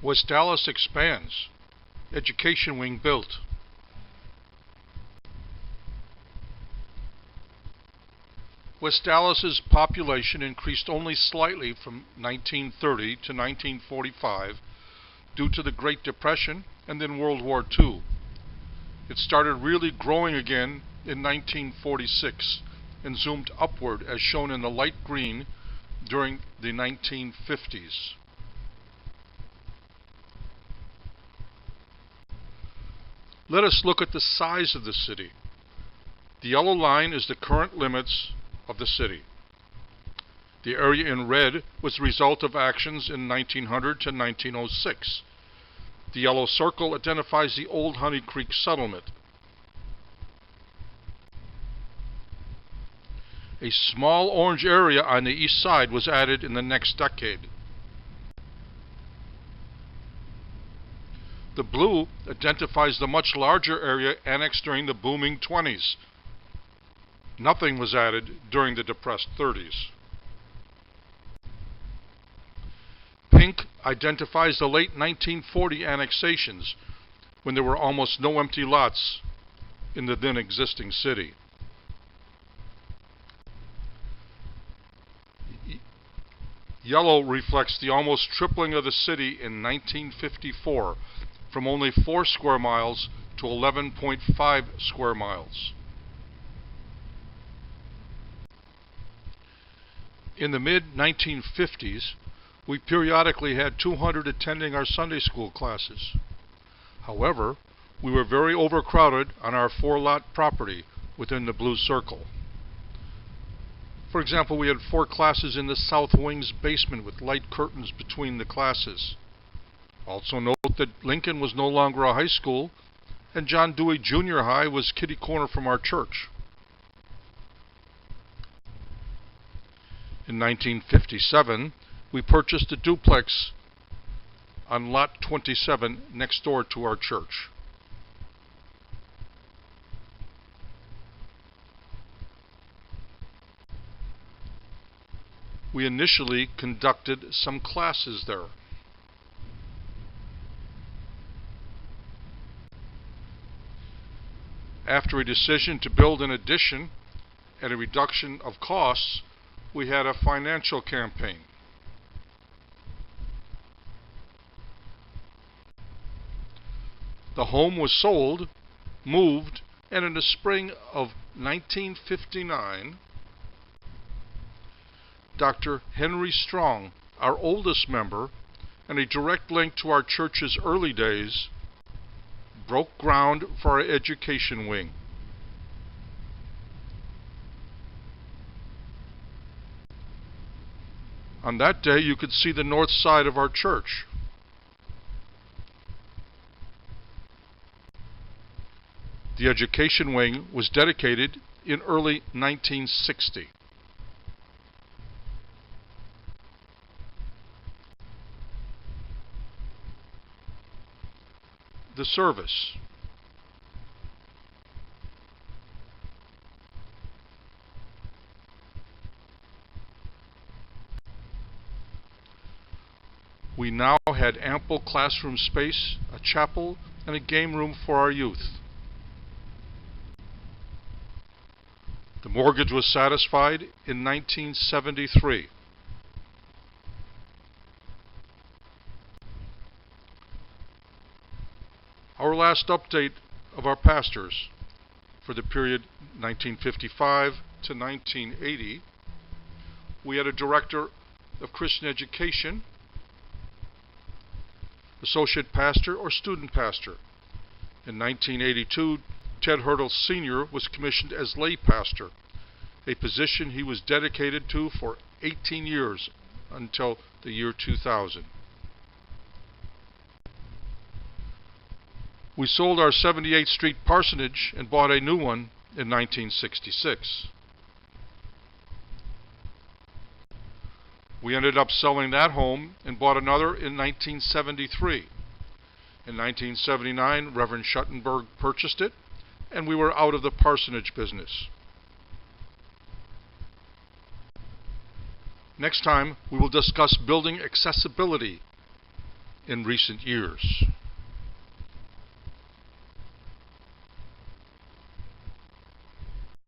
West Allis expands. Education wing built. West Allis's population increased only slightly from 1930 to 1945 due to the Great Depression and then World War II. It started really growing again in 1946 and zoomed upward as shown in the light green during the 1950s. Let us look at the size of the city. The yellow line is the current limits of the city. The area in red was the result of actions in 1900 to 1906. The yellow circle identifies the old Honey Creek settlement. A small orange area on the east side was added in the next decade. The blue identifies the much larger area annexed during the booming 20s. Nothing was added during the depressed 30s. Pink identifies the late 1940 annexations, when there were almost no empty lots in the then existing city. Yellow reflects the almost tripling of the city in 1954, from only 4 square miles to 11.5 square miles. In the mid-1950s, we periodically had 200 attending our Sunday school classes. However, we were very overcrowded on our 4-lot property within the blue circle. For example, we had 4 classes in the south wing's basement with light curtains between the classes. Also note that Lincoln was no longer a high school, and John Dewey Junior High was kitty corner from our church. In 1957, we purchased a duplex on Lot 27 next door to our church. We initially conducted some classes there. After a decision to build an addition at a reduction of costs, we had a financial campaign. The home was sold, moved, and in the spring of 1959, Dr. Henry Strong, our oldest member, and a direct link to our church's early days, broke ground for our education wing. On that day, you could see the north side of our church. The education wing was dedicated in early 1960. The service. We now had ample classroom space, a chapel, and a game room for our youth. The mortgage was satisfied in 1973. Our last update of our pastors for the period 1955 to 1980, we had a director of Christian education, associate pastor, or student pastor. In 1982, Ted Hurdle Sr. was commissioned as lay pastor, a position he was dedicated to for 18 years until the year 2000. We sold our 78th Street parsonage and bought a new one in 1966. We ended up selling that home and bought another in 1973. In 1979, Reverend Schuttenberg purchased it, and we were out of the parsonage business. Next time, we will discuss building accessibility in recent years.